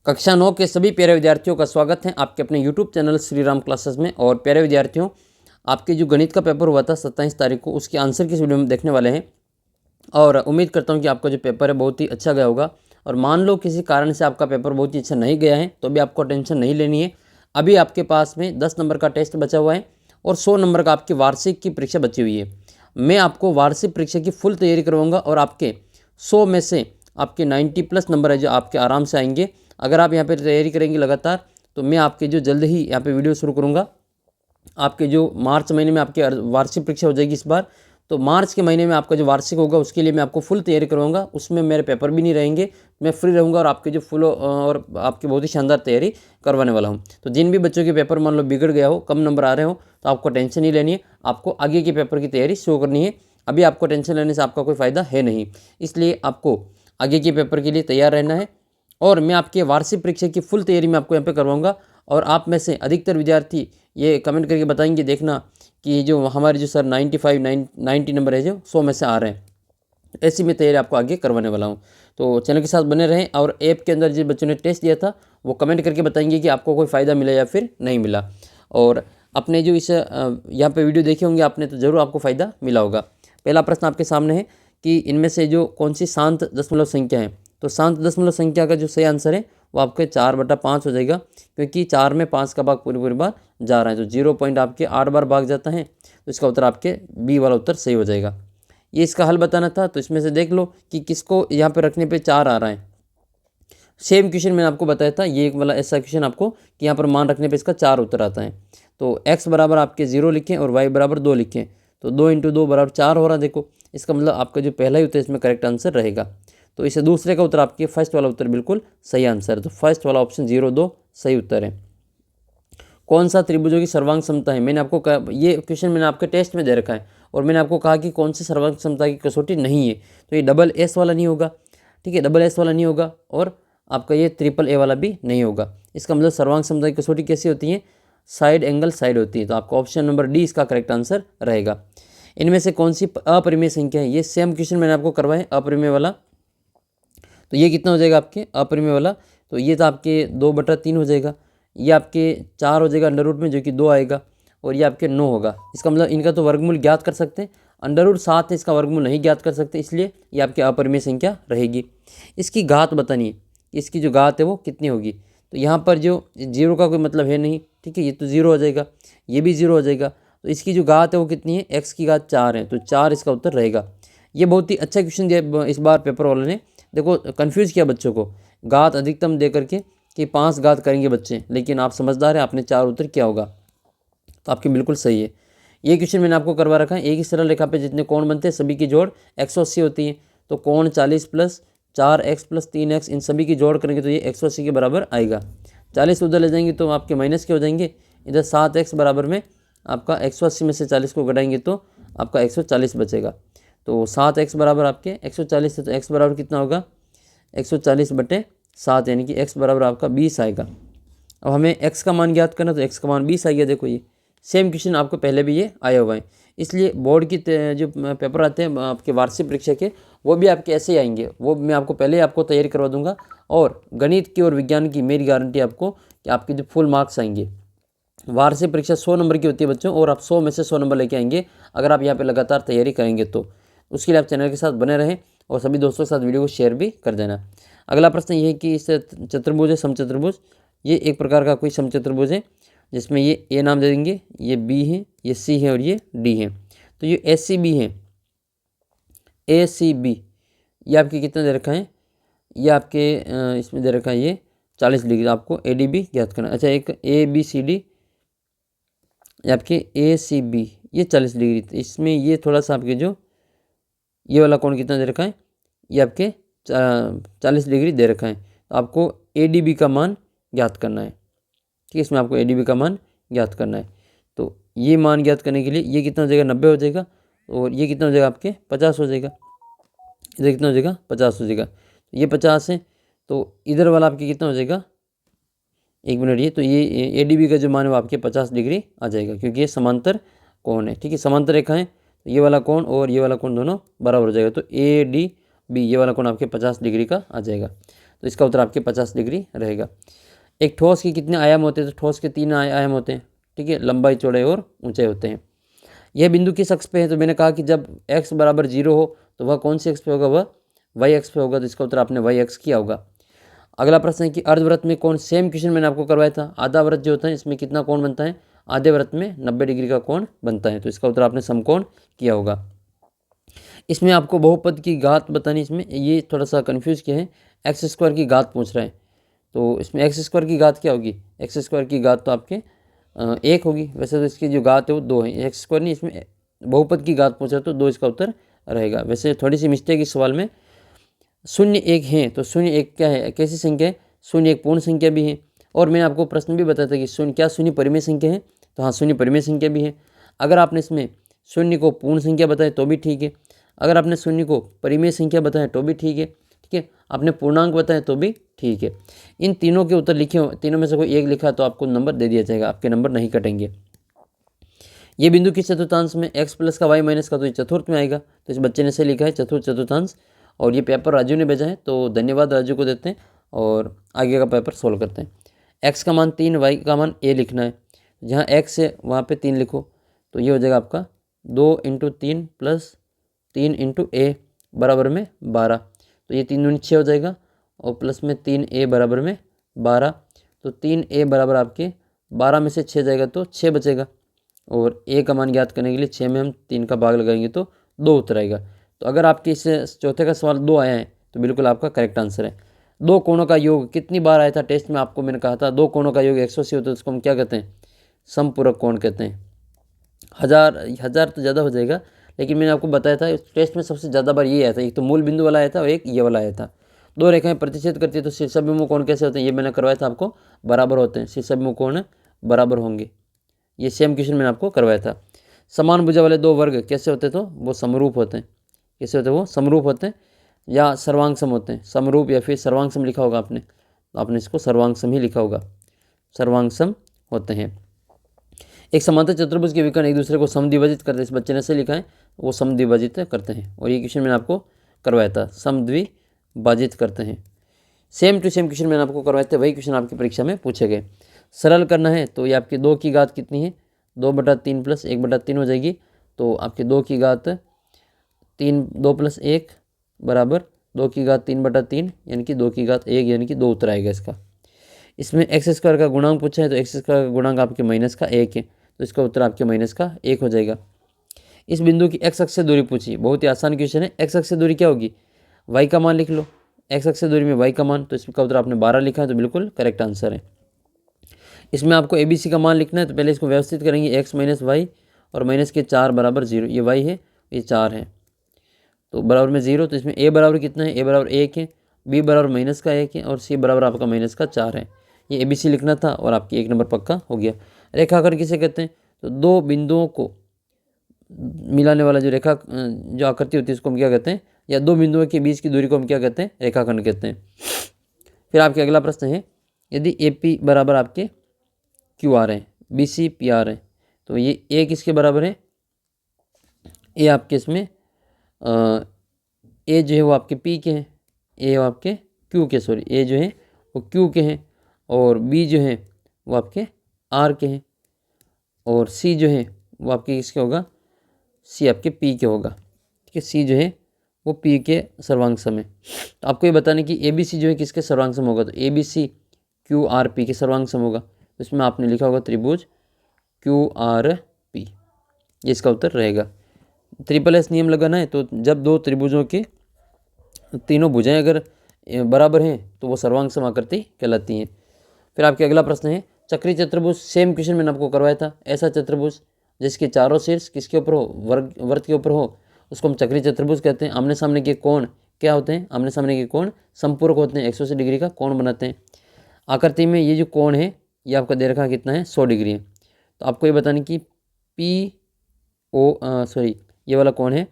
कक्षा 9 के सभी प्यारे विद्यार्थियों का स्वागत है आपके अपने YouTube channel Shri Ram classes में। और प्यारे विद्यार्थियों, आपके जो गणित का पेपर हुआ था 27 तारीख को, उसके आंसर किस वीडियो में देखने वाले हैं। और उम्मीद करता हूं कि आपका जो पेपर है बहुत ही अच्छा गया होगा। और मान लो किसी कारण से आपका पेपर बहुत ही अच्छा नहीं गया है तो भी आपको टेंशन नहीं लेनी है। अभी आपके पास में 10 नंबर का टेस्ट बचा हुआ है और 100 नंबर का आपकी वार्षिक की परीक्षा बची हुई है। मैं आपको वार्षिक परीक्षा की फुल तैयारी करवाऊँगा और आपके 100 में से आपके 90+ नंबर है जो आपके आराम से आएंगे। अगर आप यहाँ पे तैयारी करेंगे लगातार तो मैं आपके जो जल्द ही यहाँ पे वीडियो शुरू करूँगा। आपके जो मार्च महीने में आपकी वार्षिक परीक्षा हो जाएगी इस बार, तो मार्च के महीने में आपका जो वार्षिक होगा उसके लिए मैं आपको फुल तैयारी करवाऊंगा। उसमें मेरे पेपर भी नहीं रहेंगे, मैं फ्री रहूँगा और आपके जो फुल और आपकी बहुत ही शानदार तैयारी करवाने वाला हूँ। तो जिन भी बच्चों के पेपर मान लो बिगड़ गया हो, कम नंबर आ रहे हो, तो आपको टेंशन नहीं लेनी है। आपको आगे के पेपर की तैयारी शुरू करनी है। अभी आपको टेंशन लेने से आपका कोई फ़ायदा है नहीं, इसलिए आपको आगे के पेपर के लिए तैयार रहना है। और मैं आपके वार्षिक परीक्षा की फुल तैयारी में आपको यहाँ पे करवाऊंगा। और आप में से अधिकतर विद्यार्थी ये कमेंट करके बताएंगे, देखना कि जो हमारे जो सर 90 नंबर है जो 100 में से आ रहे हैं, ऐसी मैं तैयारी आपको आगे करवाने वाला हूँ। तो चैनल के साथ बने रहें। और ऐप के अंदर जिस बच्चों ने टेस्ट दिया था वो कमेंट करके बताएंगे कि आपको कोई फ़ायदा मिला या फिर नहीं मिला। और अपने जो इस यहाँ पे वीडियो देखे होंगे आपने, तो ज़रूर आपको फ़ायदा मिला होगा। पहला प्रश्न आपके सामने है कि इनमें से जो कौन सी शांत दशमलव संख्या है। तो शांत दशमलव संख्या का जो सही आंसर है वो आपके 4/5 हो जाएगा, क्योंकि 4 में 5 का भाग पूरी बार जा रहा है, तो 0 पॉइंट आपके 8 बार भाग जाता है। तो इसका उत्तर आपके बी वाला उत्तर सही हो जाएगा। ये इसका हल बताना था, तो इसमें से देख लो कि किसको यहाँ पे रखने पे 4 आ रहा है। सेम क्वेश्चन मैंने आपको बताया था, ये एक वाला ऐसा क्वेश्चन आपको कि यहाँ पर मान रखने पे इसका 4 उत्तर आता है। तो x बराबर आपके 0 लिखें और y बराबर 2 लिखें, तो 2 × 2 बराबर 4 हो रहा है। देखो इसका मतलब आपका जो पहला ही उत्तर इसमें करेक्ट आंसर रहेगा। तो इसे दूसरे का उत्तर आपके फर्स्ट वाला उत्तर बिल्कुल सही आंसर है। तो फर्स्ट वाला ऑप्शन 0, 2 सही उत्तर है। कौन सा त्रिभुजों की सर्वांग क्षमता है। मैंने आपको कहा, ये क्वेश्चन मैंने आपके टेस्ट में दे रखा है और मैंने आपको कहा कि कौन सी सर्वांग क्षमता की कसौटी नहीं है। तो ये डबल एस वाला नहीं होगा, ठीक है, डबल एस वाला नहीं होगा, और आपका ये ट्रिपल ए वाला भी नहीं होगा। इसका मतलब सर्वांग क्षमता की कसौटी कैसी होती है, साइड एंगल साइड होती है। तो आपका ऑप्शन नंबर डी इसका करेक्ट आंसर रहेगा। इनमें से कौन सी अपरिमेय संख्या है। ये सेम क्वेश्चन मैंने आपको करवाया अपरिमेय वाला। तो ये कितना हो जाएगा आपके अपरिमेय वाला, तो ये तो आपके 2/3 हो जाएगा। ये आपके 4 हो जाएगा अंडर रूट में, जो कि 2 आएगा, और ये आपके 9 होगा। इसका मतलब इनका तो वर्गमूल ज्ञात कर सकते हैं, अंडर रूट 7 है, इसका वर्गमूल नहीं ज्ञात कर सकते, इसलिए ये आपके अपरिमेय संख्या रहेगी। इसकी घात बतानी है, इसकी जो घात है वो कितनी होगी। तो यहाँ पर जो 0 का कोई मतलब है नहीं, ठीक है, ये तो 0 हो जाएगा, ये भी 0 हो जाएगा। तो इसकी जो घात है वो कितनी है, x की घात 4 है, तो 4 इसका उत्तर रहेगा। ये बहुत ही अच्छा क्वेश्चन दिया इस बार पेपर वाले ने। देखो कंफ्यूज किया बच्चों को, घात अधिकतम दे करके कि 5 घात करेंगे बच्चे, लेकिन आप समझदार हैं, आपने 4 उत्तर किया होगा, तो आपकी बिल्कुल सही है। ये क्वेश्चन मैंने आपको करवा रखा है। एक ही सरल रेखा पे जितने कोण बनते हैं सभी की जोड़ 180 होती है। तो कोण 40 + 4x + 3x, इन सभी की जोड़ करेंगे तो ये 180 के बराबर आएगा। 40 उधर ले जाएंगे तो आपके माइनस के हो जाएंगे। इधर 7x बराबर में आपका 180 में से 40 को घटाएंगे तो आपका 140 बचेगा। तो 7x बराबर आपके 140 है, तो x बराबर कितना होगा, 140/7, यानी कि x बराबर आपका 20 आएगा। अब हमें x का मान ज्ञात करना, तो x का मान 20 आ गया। देखो ये सेम क्वेश्चन आपको पहले भी ये आया हुआ है, इसलिए बोर्ड की जो पेपर आते हैं आपके वार्षिक परीक्षा के, वो भी आपके ऐसे ही आएंगे। वो मैं आपको पहले ही आपको तैयारी करवा दूंगा। और गणित की और विज्ञान की मेरी गारंटी आपको कि आपके जो फुल मार्क्स आएंगे। वार्षिक परीक्षा 100 नंबर की होती है बच्चों, और आप 100 में से 100 नंबर लेके आएंगे अगर आप यहाँ पे लगातार तैयारी करेंगे। तो उसके लिए आप चैनल के साथ बने रहें और सभी दोस्तों के साथ वीडियो को शेयर भी कर देना। अगला प्रश्न ये है कि इस चतुर्भुज है, समचतुर्भुज, ये एक प्रकार का कोई समचतुर्भुज है जिसमें ये ए नाम दे देंगे, ये बी है, ये सी है और ये डी है। तो ये ए सी बी है, ए सी बी, ये आपके कितना दे रखा है, ये आपके इसमें दे रखा है ये 40 डिग्री। आपको ए डी बी ज्ञात करना। अच्छा, एक ए बी सी डी, आपके ए सी बी ये 40 डिग्री। इसमें ये थोड़ा सा आपके जो ये वाला कोण कितना दे रखा है, ये आपके 40 डिग्री दे रखा है। तो आपको ए डी बी का मान ज्ञात करना है, ठीक है, इसमें आपको ए डी बी का मान ज्ञात करना है। तो ये मान ज्ञात करने के लिए ये कितना हो जाएगा, 90 हो जाएगा, और ये कितना हो जाएगा आपके 50 हो जाएगा। इधर कितना हो जाएगा, 50 हो जाएगा। ये 50 है, तो इधर वाला आपके कितना हो जाएगा, 1 मिनट, ये तो ये ए डी बी का जो मान है वो आपके 50 डिग्री आ जाएगा, क्योंकि ये समांतर कोण है, ठीक है, समांतर रेखा है। तो ये वाला कोण और ये वाला कोण दोनों बराबर हो जाएगा। तो ए डी बी ये वाला कोण आपके 50 डिग्री का आ जाएगा। तो इसका उत्तर आपके 50 डिग्री रहेगा। एक ठोस के कितने आयाम होते हैं? तो ठोस के 3 आयाम होते हैं, ठीक है, लंबाई, चौड़ाई और ऊंचाई होते हैं। यह बिंदु किस अक्ष पे है? तो मैंने कहा कि जब x बराबर 0 हो तो वह कौन सी अक्ष पे होगा? वह y अक्ष पे होगा। तो इसका उत्तर आपने y अक्ष किया होगा। अगला प्रश्न है कि अर्धवृत्त में कोण, सेम क्वेश्चन मैंने आपको करवाया था। आधा वृत्त जो होता है इसमें कितना कोण बनता है? आधे वृत्त में 90 डिग्री का कोण बनता है। तो इसका उत्तर आपने समकोण किया होगा। इसमें आपको बहुपद की घात बतानी, इसमें ये थोड़ा सा कन्फ्यूज़ किया है, एक्स स्क्वायर की घात पूछ रहा है। तो इसमें एक्स स्क्वायर की घात क्या होगी? एक्स स्क्वायर की घात तो आपके 1 होगी। वैसे तो इसकी जो घात है वो 2 है, एक्स स्क्वायर नहीं, इसमें बहुपद की घात पूछ रहा है तो 2 इसका उत्तर रहेगा। वैसे थोड़ी सी मिस्टेक इस सवाल में, 0 1 है तो 0 1 क्या है? कैसी संख्या है? 0 1 पूर्ण संख्या भी है। और मैंने आपको प्रश्न भी बताया था कि शून्य, क्या शून्य परिमेय संख्या है? तो हाँ, शून्य परिमेय संख्या भी है। अगर आपने इसमें शून्य को पूर्ण संख्या बताए तो भी ठीक है, अगर आपने शून्य को परिमेय संख्या बताया तो भी ठीक है, ठीक है, आपने पूर्णांक बताया तो भी ठीक है। इन तीनों के उत्तर लिखे हो, तीनों में से कोई एक लिखा तो आपको नंबर दे दिया जाएगा, आपके नंबर नहीं कटेंगे। ये बिंदु किस चतुर्थांश में? x प्लस का y माइनस का, तो ये चतुर्थ में आएगा। तो इस बच्चे ने से लिखा है चतुर्थांश। और ये पेपर राजू ने भेजा है, तो धन्यवाद राजू को देते हैं और आगे का पेपर सोल्व करते हैं। x का मान 3, y का मान a लिखना है। जहाँ x है वहाँ पे 3 लिखो, तो ये हो जाएगा आपका 2 × 3 + 3 × a बराबर में 12। तो ये 3 दूनी 6 हो जाएगा और प्लस में 3a बराबर में 12। तो 3a बराबर आपके 12 में से 6 जाएगा तो 6 बचेगा। और a का मान ज्ञात करने के लिए 6 में हम 3 का भाग लगाएंगे तो 2 उत्तर आएगा। तो अगर आपके इस चौथे का सवाल 2 आया है तो बिल्कुल आपका करेक्ट आंसर है। दो कोणों का योग कितनी बार आया था टेस्ट में? आपको मैंने कहा था दो कोणों का योग 180 होता है, उसको हम क्या कहते हैं? समपूरक कोण कहते हैं। हजार तो ज़्यादा हो जाएगा, लेकिन मैंने आपको बताया था टेस्ट में सबसे ज़्यादा बार ये आया था। एक तो मूल बिंदु वाला आया था और एक ये वाला आया था। दो रेखाएं प्रतिच्छेद करती है तो शीर्षाभिमुख कोण कैसे होते हैं? ये मैंने करवाया था आपको, बराबर होते हैं। शीर्षाभिमुख कोण बराबर होंगे। ये सेम क्वेश्चन मैंने आपको करवाया था। समान भुजा वाले दो वर्ग कैसे होते? तो वो समरूप होते हैं। कैसे होते हैं? वो समरूप होते हैं या सर्वांगसम होते हैं। समरूप या फिर सर्वांगसम लिखा होगा आपने, तो आपने इसको सर्वांगसम ही लिखा होगा। सर्वांगसम होते हैं। एक समांतर चतुर्भुज के विकर्ण एक दूसरे को समद्विभाजित करते हैं। इस बच्चे ने से लिखा है वो समद्विभाजित करते हैं, और ये क्वेश्चन मैंने आपको करवाया था, समद्विभाजित करते हैं। सेम टू सेम क्वेश्चन मैंने आपको करवाए थे, वही क्वेश्चन आपकी परीक्षा में पूछे गए। सरल करना है तो ये आपकी 2 की घात कितनी है? 2/3 + 1/3 हो जाएगी। तो आपकी 2 की घात 3, 2 + 1 बराबर 2 की घात 3/3 यानी कि 2 की घात 1 यानी कि 2 उत्तर आएगा इसका। इसमें एक्स स्क्वायर का गुणांक पूछा है तो एक्स स्क्वायर का गुणांक आपके -1 है, तो इसका उत्तर आपके -1 हो जाएगा। इस बिंदु की एक्स अक्ष से दूरी पूछी, बहुत ही आसान क्वेश्चन है। एक्स अक्ष से दूरी क्या होगी? वाई का मान लिख लो। एक्स अक्ष से दूरी में वाई का मान, तो इसका उत्तर आपने 12 लिखा है, तो बिल्कुल करेक्ट आंसर है। इसमें आपको ABC का मान लिखना है, तो पहले इसको व्यवस्थित करेंगे। x - y और माइनस के 4 बराबर 0। ये y है, ये 4 है, तो बराबर में 0। तो इसमें a बराबर कितना है? a बराबर 1 है, b बराबर -1 है और c बराबर आपका -4 है। ये ABC लिखना था और आपकी 1 नंबर पक्का हो गया। रेखाखंड किसे कहते हैं? तो दो बिंदुओं को मिलाने वाला जो रेखा जो आकृति होती है उसको हम क्या कहते हैं? या दो बिंदुओं के बीच की दूरी को हम क्या कहते हैं? रेखाखंड कहते हैं। फिर आपके अगला प्रश्न है, यदि AP बराबर आपके QR है, BC PR है, तो ये A किसके बराबर है? A आपके इसमें A जो है वो आपके P के हैं, A आपके Q के, सॉरी A जो है वो Q के हैं, और B जो है वो आपके R के हैं, और C जो है वो आपके किसके होगा? C आपके P के होगा, ठीक है। C जो है वो P के सर्वांगसम है। तो आपको ये बताना कि ABC जो है किसके सर्वांगसम होगा? तो ABC QRP के सर्वांगसम होगा। तो इसमें आपने लिखा होगा त्रिभुज QRP, ये इसका उत्तर रहेगा। SSS नियम लगाना है, तो जब दो त्रिभुजों के तीनों भुजाएं अगर बराबर हैं तो वो सर्वांगसम आकृति कहलाती हैं। फिर आपके अगला प्रश्न है, चक्रीय चतुर्भुज, सेम क्वेश्चन मैंने आपको करवाया था। ऐसा चतुर्भुज जिसके चारों शीर्ष किसके ऊपर हो? वर्त के ऊपर हो, उसको हम चक्रीय चतुर्भुज कहते हैं। आमने सामने के कोण क्या होते हैं? आमने सामने के कोण संपूरक होते हैं, 180 डिग्री का कोण बनाते हैं। आकृति में ये जो कोण है ये आपका दे रखा कितना है? 100 डिग्री है। तो आपको ये बताना कि ये वाला कोण है,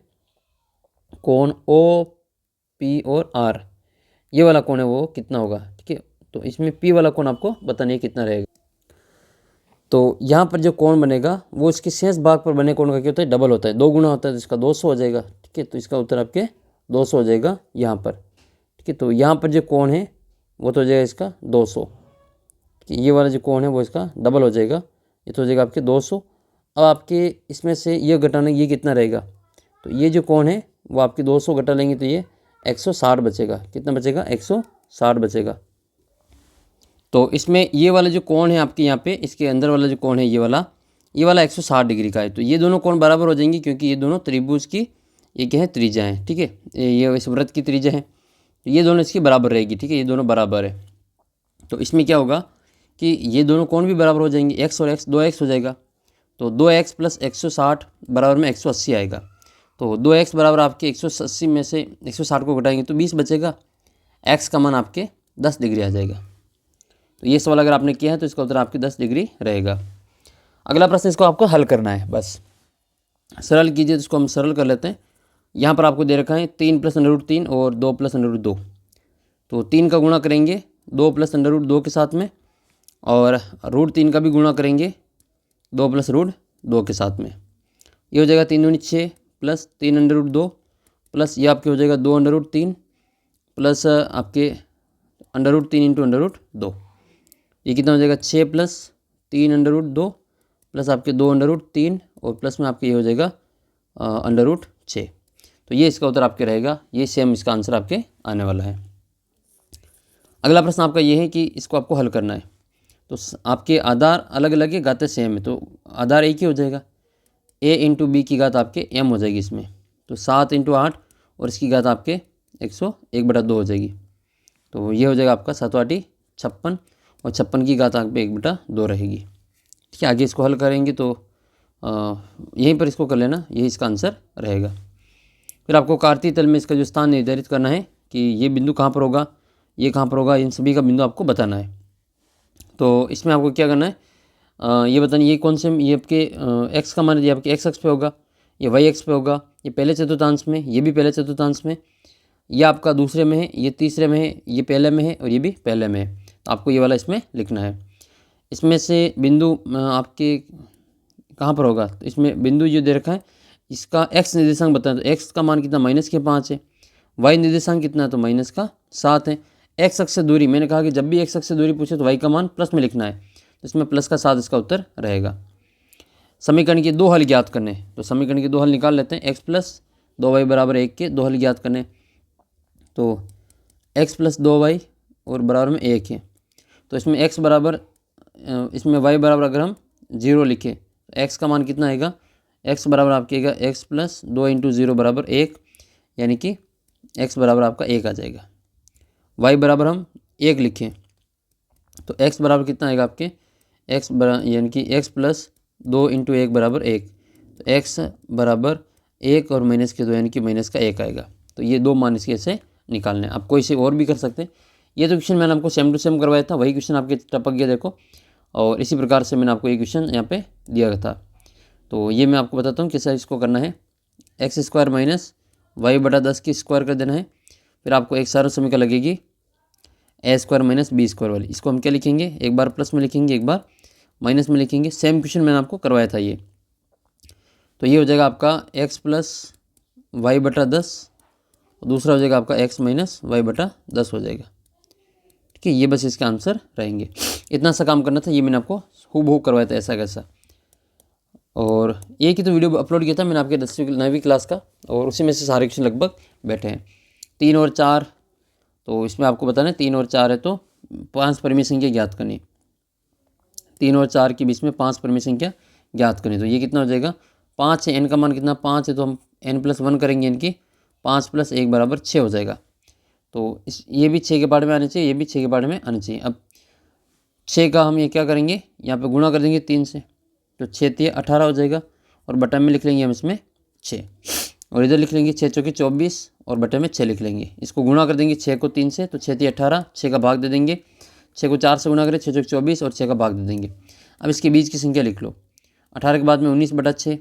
कोण OP और R, ये वाला कोण है वो कितना होगा? ठीक है, तो इसमें P वाला कोण आपको बताना है कितना रहेगा। तो यहाँ पर जो कोण बनेगा वो इसके शेष भाग पर बने कोण का क्या होता है? डबल होता है, 2 गुना होता है, तो इसका 200 हो जाएगा, ठीक है। तो इसका उत्तर आपके 200 हो जाएगा यहाँ पर, ठीक है। तो यहाँ पर जो कोण है वो तो हो जाएगा इसका 200, कि ये वाला जो कोण है वो इसका डबल हो जाएगा, ये तो हो जाएगा आपके 200। अब आपके इसमें से ये घटाना, ये कितना रहेगा, तो ये जो कोण है वो आपके 200 घटा लेंगे तो ये 160 बचेगा। कितना बचेगा, 160 बचेगा। तो इसमें ये वाला जो कोण है आपके यहाँ पे, इसके अंदर वाला जो कोण है ये वाला 160 डिग्री का है। तो ये दोनों कोण बराबर हो जाएंगे, क्योंकि ये दोनों त्रिभुज की ये क्या है, त्रिज्या है। ठीक है, ये इस वृत्त की त्रिज्या है, तो ये दोनों इसकी बराबर रहेगी। ठीक है, ये दोनों बराबर है। तो इसमें क्या होगा कि ये दोनों कोण भी बराबर हो जाएंगे, x और x 2x हो जाएगा। तो 2x प्लस 160 बराबर में 180 आएगा। तो 2x बराबर आपके 180 में से 160 को घटाएंगे तो 20 बचेगा। x का मान आपके 10 डिग्री आ जाएगा। तो ये सवाल अगर आपने किया है तो इसका उत्तर आपके 10 डिग्री रहेगा। अगला प्रश्न, इसको आपको हल करना है, बस सरल कीजिए। तो इसको हम सरल कर लेते हैं। यहाँ पर आपको दे रखा है 3 + √3 और 2 + √2। तो 3 का गुणा करेंगे 2 + √2 के साथ में, और √3 का भी गुणा करेंगे 2 + √2 के साथ में। ये हो जाएगा 3 दूनी 6 प्लस 3 √2 प्लस ये आपके हो जाएगा 2 √3 प्लस आपके √3 × √2। ये कितना हो जाएगा 6 प्लस 3 √2 प्लस आपके 2 √3 और प्लस में आपके ये हो जाएगा √6। तो ये इसका उत्तर आपके रहेगा। ये सेम इसका आंसर आपके आने वाला है। अगला प्रश्न आपका ये है कि इसको आपको हल करना है। तो आपके आधार अलग अलग है, घातें सेम है, तो आधार एक ही हो जाएगा। a × b की घात आपके m हो जाएगी इसमें। तो 7 × 8 और इसकी घात आपके 101/2 हो जाएगी। तो ये हो जाएगा आपका 7 8 56 और 56 की घात आपके 1/2 रहेगी। ठीक है, आगे इसको हल करेंगे तो यहीं पर इसको कर लेना, यही इसका आंसर रहेगा। फिर आपको कार्तीय तल में इसका जो स्थान निर्धारित करना है कि ये बिंदु कहाँ पर होगा, ये कहाँ पर होगा, इन सभी का बिंदु आपको बताना है। तो इसमें आपको क्या करना है, ये बताना ये कौन से, ये आपके x का मान ये आपके x अक्ष पे होगा, ये y अक्ष पे होगा, ये पहले चतुर्थांश में, ये भी पहले चतुर्थांश में, ये आपका दूसरे में है, ये तीसरे में है, ये पहले में है और ये भी पहले में है। तो आपको ये वाला इसमें लिखना है। इसमें से बिंदु आपके कहाँ पर होगा, तो इसमें बिंदु जो दे रखा है इसका x निर्देशांक बताएं। तो x का मान कितना -5 है, y निर्देशांक कितना है तो -7 है। x अक्ष से दूरी, मैंने कहा कि जब भी x अक्ष से दूरी पूछे तो y का मान प्लस में लिखना है, तो इसमें +7 इसका उत्तर रहेगा। समीकरण के 2 हल ज्ञात करने, तो समीकरण के 2 हल निकाल लेते हैं। x + 2y = 1 के 2 हल ज्ञात करने, तो x + 2y और बराबर में 1 है। तो इसमें x बराबर, इसमें y बराबर अगर हम 0 लिखें तो x का मान कितना आएगा, x बराबर आपके आएगा x + 2 × 0 = 1, यानी कि x बराबर आपका 1 आ जाएगा। y बराबर हम 1 लिखें तो x बराबर कितना आएगा आपके, x बराबर यानी कि x + 2 × 1 = 1, तो x बराबर 1 और -2 यानी कि -1 आएगा। तो ये 2 मान इसके से निकालने हैं। आप कोई से और भी कर सकते हैं। ये तो क्वेश्चन मैंने आपको सेम टू सेम करवाया था, वही क्वेश्चन आपके टपक गया देखो, और इसी प्रकार से मैंने आपको ये क्वेश्चन यहाँ पे दिया था। तो ये मैं आपको बताता हूँ कैसे इसको करना है। x² - y/10 की स्क्वायर कर देना है। फिर आपको एक सरल समीकरण लगेगी a² - b² वाली। इसको हम क्या लिखेंगे, एक बार प्लस में लिखेंगे, एक बार माइनस में लिखेंगे। सेम क्वेश्चन मैंने आपको करवाया था ये। तो ये हो जाएगा आपका x + y/10, दूसरा हो जाएगा आपका x - y/10 हो जाएगा। ठीक है, ये बस इसके आंसर रहेंगे। इतना सा काम करना था, ये मैंने आपको हूबहू करवाया था ऐसा कैसा। और एक ही तो वीडियो अपलोड किया था मैंने आपके 10वीं 9वीं क्लास का, और उसी में से सारे क्वेश्चन लगभग बैठे हैं। 3 और 4, तो इसमें आपको बताना है 3 और 4 है तो 5 परिमेय संख्या ज्ञात करनी। 3 और 4 के बीच में 5 परिमेय संख्या ज्ञात करनी। तो ये कितना हो जाएगा, 5 है, n का मान कितना 5 है, तो हम n + 1 करेंगे, इनकी 5 + 1 = 6 हो जाएगा। तो ये भी 6 के बारे में आने चाहिए, ये भी 6 के बारे में आने चाहिए। अब 6 का हम ये क्या करेंगे, यहाँ पे गुणा कर देंगे 3 से, तो 6 × 3 = 18 हो जाएगा, और बटन में लिख लेंगे हम इसमें 6, और इधर लिख लेंगे 6 × 4 = 24 और बटन में 6 लिख लेंगे। इसको गुणा कर देंगे 6 को 3 से, तो 6 × 3 = 18, 6 का भाग दे देंगे, 6 को 4 से गुणा करें, 6 × 4 = 24 और 6 का भाग दे देंगे। अब इसके बीच की संख्या लिख लो, 18 के बाद में 19/6,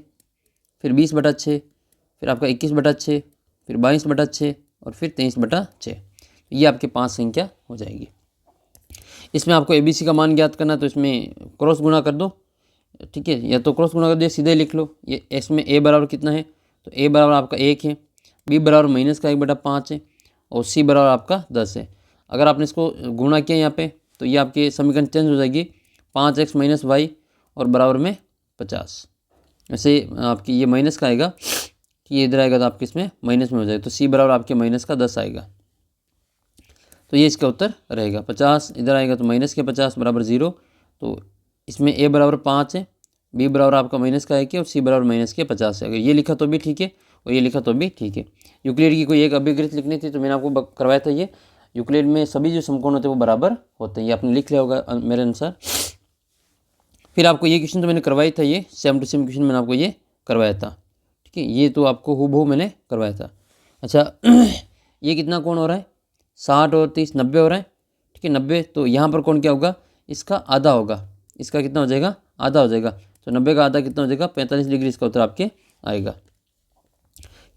फिर 20/6, फिर आपका 21/6, फिर 22/6 और फिर 23/6। ये आपके 5 संख्या हो जाएगी। इसमें आपको ABC का मान ज्ञात करना, तो इसमें क्रॉस गुणा कर दो। ठीक है, या तो क्रॉस गुणा कर दो, सीधे लिख लो। ये इसमें A बराबर कितना है, तो A बराबर आपका 1 है, B बराबर -1/5 है, और C बराबर आपका 10 है। अगर आपने इसको गुणा किया यहाँ पे तो ये आपके समीकरण चेंज हो जाएगी, 5x माइनस वाई और बराबर में 50। वैसे आपकी ये माइनस का आएगा कि ये इधर आएगा तो आपके इसमें माइनस में हो जाएगा, तो सी बराबर आपके माइनस का 10 आएगा। तो ये इसका उत्तर रहेगा। 50 इधर आएगा तो माइनस के 50 बराबर 0। तो इसमें ए बराबर 5 है, बी बराबर आपका माइनस का 1 है और सी बराबर माइनस के 50 है। अगर ये लिखा तो भी ठीक है और ये लिखा तो भी ठीक है। यूक्लिड की कोई एक अभिकृत लिखनी थी तो मैंने आपको करवाया था ये। यूक्लिड में सभी जो समकोण होते हैं वो बराबर होते हैं, ये आपने लिख लिया होगा मेरे अनुसार। फिर आपको ये क्वेश्चन तो मैंने करवाया था, ये सेम टू सेम क्वेश्चन मैंने आपको ये करवाया था, ठीक है। ये तो आपको हूबहू मैंने करवाया था। अच्छा ये कितना कोण हो रहा है, 60 और 30 90 हो रहा है, ठीक है 90। तो यहाँ पर कोण क्या होगा, इसका आधा होगा। इसका कितना हो जाएगा, आधा हो जाएगा। तो 90 का आधा कितना हो जाएगा, 45 डिग्री इसका उत्तर आपके आएगा।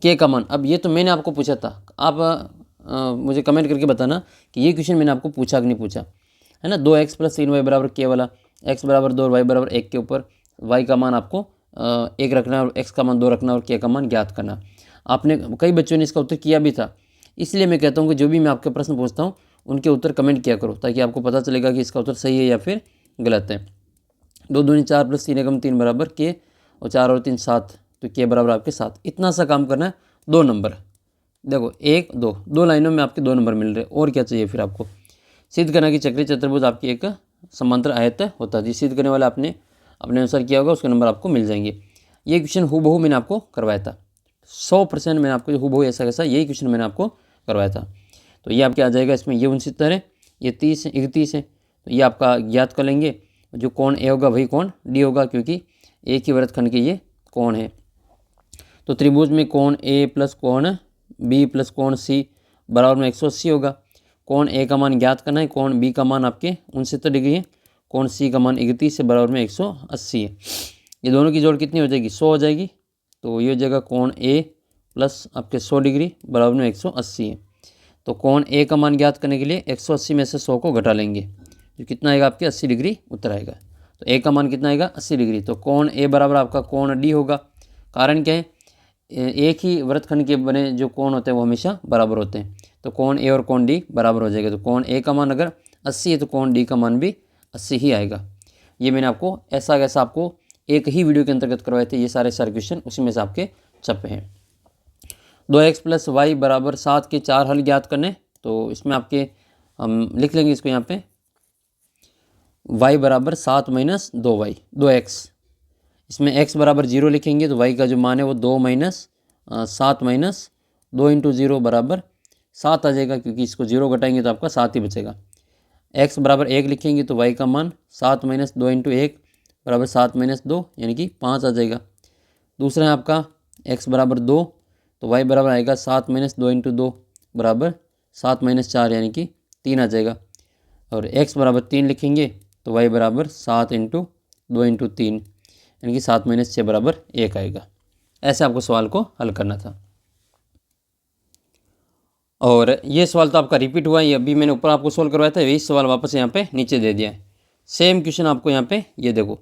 के का मान, अब ये तो मैंने आपको पूछा था, आप मुझे कमेंट करके बताना कि ये क्वेश्चन मैंने आपको पूछा कि नहीं पूछा, है ना। 2x + 3y बराबर के वाला, x बराबर 2 और y बराबर 1 के ऊपर y का मान आपको 1 रखना और x का मान 2 रखना और k का मान ज्ञात करना। आपने कई बच्चों ने इसका उत्तर किया भी था, इसलिए मैं कहता हूँ कि जो भी मैं आपके प्रश्न पूछता हूँ उनके उत्तर कमेंट किया करो, ताकि आपको पता चलेगा कि इसका उत्तर सही है या फिर गलत है। 2 दूनी 4 + 3 एकम 3 बराबर के, और 4 और 3 7, तो के बराबर आपके 7। इतना सा काम करना है, 2 नंबर देखो 1 2, 2 लाइनों में आपके 2 नंबर मिल रहे, और क्या चाहिए फिर आपको। सिद्ध करना कि चक्रीय चतुर्भुज आपकी एक समांतर आयत होता है। सिद्ध करने वाला आपने अपने अनुसार किया होगा, उसके नंबर आपको मिल जाएंगे। ये क्वेश्चन हूबहू मैंने आपको करवाया था, 100% मैंने आपको हूबहू ऐसा कैसा यही क्वेश्चन मैंने आपको करवाया था। तो ये आपके आ जाएगा, इसमें ये 69 है, ये 30 है, 31 है, तो ये आपका ज्ञात कर लेंगे। जो कोण ए होगा वही कोण डी होगा, क्योंकि एक ही वृत्तखंड के ये कोण है। तो त्रिभुज में कोण ए प्लस कोण बी प्लस कोण सी बराबर में 180 होगा। कोण ए का मान ज्ञात करना है, कोण बी का मान आपके 69 डिग्री है, कोण सी का मान 31 से बराबर में 180 है। ये दोनों की जोड़ कितनी हो जाएगी, 100 हो जाएगी। तो ये हो जाएगा कोण ए प्लस आपके 100 डिग्री बराबर में 180 है। तो कोण ए का मान ज्ञात करने के लिए 180 में से 100 को घटा लेंगे, जो कितना आएगा आपके 80 डिग्री उत्तर आएगा। तो ए का मान कितना आएगा, 80 डिग्री। तो कोण ए बराबर आपका कोण डी होगा। कारण क्या है, एक ही वृत्तखंड के बने जो कोण होते हैं वो हमेशा बराबर होते हैं। तो कोण ए और कोण डी बराबर हो जाएगा। तो कोण ए का मान अगर 80 है तो कोण डी का मान भी 80 ही आएगा। ये मैंने आपको ऐसा कैसा आपको एक ही वीडियो के अंतर्गत करवाए थे, ये सारे क्वेश्चन उसी में से आपके छपे हैं। 2x + y बराबर 7 के 4 हल ज्ञात करने। तो इसमें आपके हम लिख लेंगे इसको यहाँ पे, y बराबर 7 - 2y 2x, इसमें x बराबर 0 लिखेंगे तो y का जो मान है वो 2 - 7 - 2 × 0 बराबर 7 आ जाएगा, क्योंकि इसको 0 घटाएंगे तो आपका 7 ही बचेगा। x बराबर 1 लिखेंगे तो y का मान 7 - 2 × 1 बराबर 7 - 2 यानी कि 5 आ जाएगा। दूसरा है आपका x बराबर 2, तो y बराबर आएगा 7 - 2 × 2 बराबर 7 - 4 यानी कि 3 आ जाएगा। और x बराबर 3 लिखेंगे तो y बराबर 7 × 2 × 3 यानी कि 7 - 6 बराबर 1 आएगा। ऐसे आपको सवाल को हल करना था। और ये सवाल तो आपका रिपीट हुआ, ये अभी मैंने ऊपर आपको सॉल्व करवाया था, यही सवाल वापस यहाँ पे नीचे दे दिया है। सेम क्वेश्चन आपको यहाँ पे ये देखो,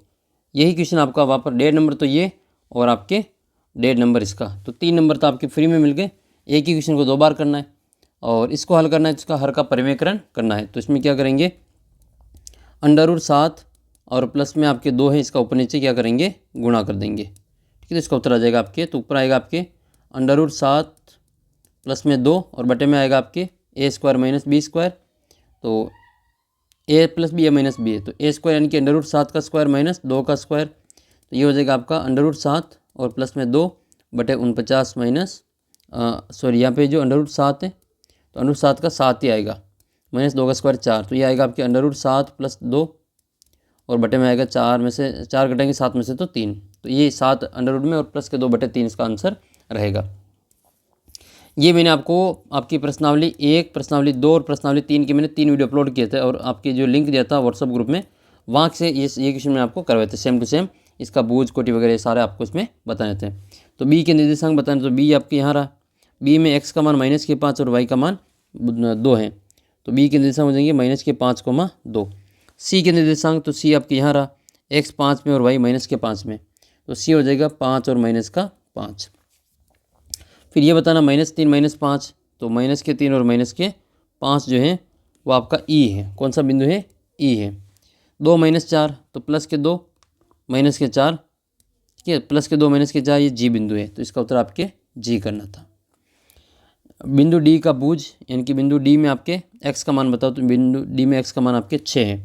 यही क्वेश्चन आपका वापस 1.5 नंबर तो ये और आपके 1.5 नंबर इसका, तो 3 नंबर तो आपके फ्री में मिल गए। एक ही क्वेश्चन को 2 बार करना है और इसको हल करना है, इसका हर का परिमेयकरण करना है। तो इसमें क्या करेंगे, √7 और प्लस में आपके 2 है, इसका ऊपर नीचे क्या करेंगे, गुणा कर देंगे, ठीक है। तो इसका उत्तर आ जाएगा आपके, तो ऊपर आएगा आपके √7 प्लस में 2 और बटे में आएगा आपके a² - b²। तो a + b - b है, तो a² यानी कि √7 का स्क्वायर - 2 का स्क्वायर, तो ये हो जाएगा आपका √7 और प्लस में 2 बटे 49 माइनस सॉरी यहाँ पे जो √7 है तो √7 का 7 ही आएगा, -2 का स्क्वायर 4, तो ये आएगा आपके √7 + 2 और बटे में आएगा 4 में से 4 घटाएंगे 7 में से तो 3, तो ये 7 अंडर में और प्लस के 2 बटे 3 इसका आंसर रहेगा। ये मैंने आपको आपकी प्रश्नावली 1, प्रश्नावली 2 और प्रश्नावली 3 की मैंने 3 वीडियो अपलोड किए थे, और आपकी जो लिंक दिया था व्हाट्सअप ग्रुप में, वहाँ से ये क्वेश्चन मैंने आपको करवाए थे सेम टू सेम। इसका बूझ कोटि वगैरह सारे आपको इसमें बताने थे। तो बी के निर्देशांक बताने, तो बी आपके यहाँ रहा, बी में x का मान -5 और y का मान 2 है, तो बी के निर्देशांक हो जाएंगे -5, 2। सी के निर्देशांक, तो सी आपके यहाँ रहा, x 5 में और y -5 में, तो सी हो जाएगा 5 और -5। फिर ये बताना -3 - 5, तो -3 और -5 जो हैं वो आपका ई है। कौन सा बिंदु है? ई है। 2 - 4 तो प्लस के 2 माइनस के 4, ठीक है, प्लस के 2 माइनस के 4 ये जी बिंदु है, तो इसका उत्तर आपके जी करना था। बिंदु डी का भुज यानी कि बिंदु डी में आपके एक्स का मान बताओ, तो बिंदु डी में एक्स का मान आपके 6 है,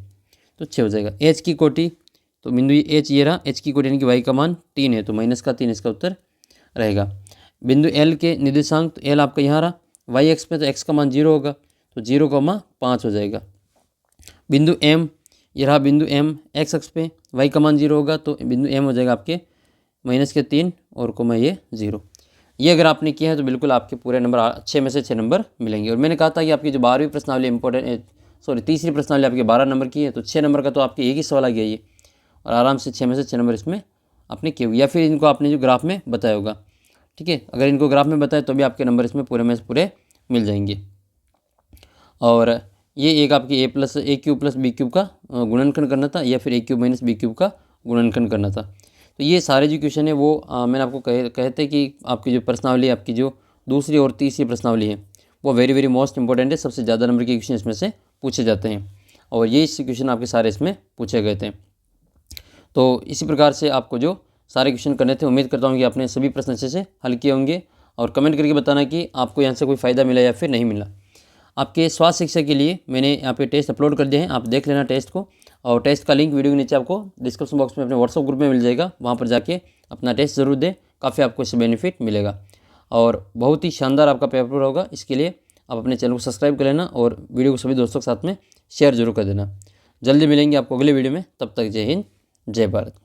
तो 6 हो जाएगा। एच की कोटि, तो बिंदु एच ये रहा, एच की कोटि यानी कि वाई का मान 3 है, तो माइनस का 3 इसका उत्तर रहेगा। बिंदु एल के निर्देशांक, तो एल आपका यहाँ रहा, वाई एक्स में तो एक्स का मान 0 होगा, तो 0,5 हो जाएगा। बिंदु एम ये रहा, बिंदु एम एक्स अक्ष पे वाई का मान 0 होगा, तो बिंदु एम हो जाएगा आपके -3 और कोमा ये 0। ये अगर आपने किया है तो बिल्कुल आपके पूरे नंबर 6 में से 6 नंबर मिलेंगे। और मैंने कहा था कि आपकी जो 12वीं प्रश्नावली इंपॉर्टेंट, तीसरी प्रश्नावली आपके 12 नंबर की है, तो 6 नंबर का तो आपके एक ही सवाल आ गया ये, और आराम से 6 में से 6 नंबर इसमें आपने किए हुए, या फिर इनको आपने जो ग्राफ में बताया होगा, ठीक है। अगर इनको ग्राफ में बताया तो भी आपके नंबर इसमें पूरे में से पूरे मिल जाएंगे। और ये एक आपकी a+a³ + b³ का गुणनखंड करना था, या फिर a³ - b³ का गुणनखंड करना था। तो ये सारे जो क्वेश्चन है वो मैंने आपको कहते कि आपकी जो प्रश्नावली, आपकी जो दूसरी और तीसरी प्रश्नावली है वो वेरी वेरी मोस्ट इंपॉर्टेंट है। सबसे ज़्यादा नंबर के क्वेश्चन इसमें से पूछे जाते हैं, और ये क्वेश्चन आपके सारे इसमें पूछे गए थे। तो इसी प्रकार से आपको जो सारे क्वेश्चन करने थे, उम्मीद करता हूँ कि आपने सभी प्रश्न अच्छे से हल किए होंगे, और कमेंट करके बताना कि आपको यहाँ से कोई फ़ायदा मिला या फिर नहीं मिला। आपके स्वास्थ्य शिक्षा के लिए मैंने यहाँ पे टेस्ट अपलोड कर दिए हैं, आप देख लेना टेस्ट को, और टेस्ट का लिंक वीडियो के नीचे आपको डिस्क्रिप्शन बॉक्स में अपने व्हाट्सअप ग्रुप में मिल जाएगा, वहाँ पर जाके अपना टेस्ट ज़रूर दें, काफ़ी आपको इससे बेनिफिट मिलेगा, और बहुत ही शानदार आपका पेपर होगा। इसके लिए आप अपने चैनल को सब्सक्राइब कर लेना, और वीडियो को सभी दोस्तों के साथ में शेयर जरूर कर देना। जल्दी मिलेंगे आपको अगले वीडियो में, तब तक जय हिंद, जय भारत।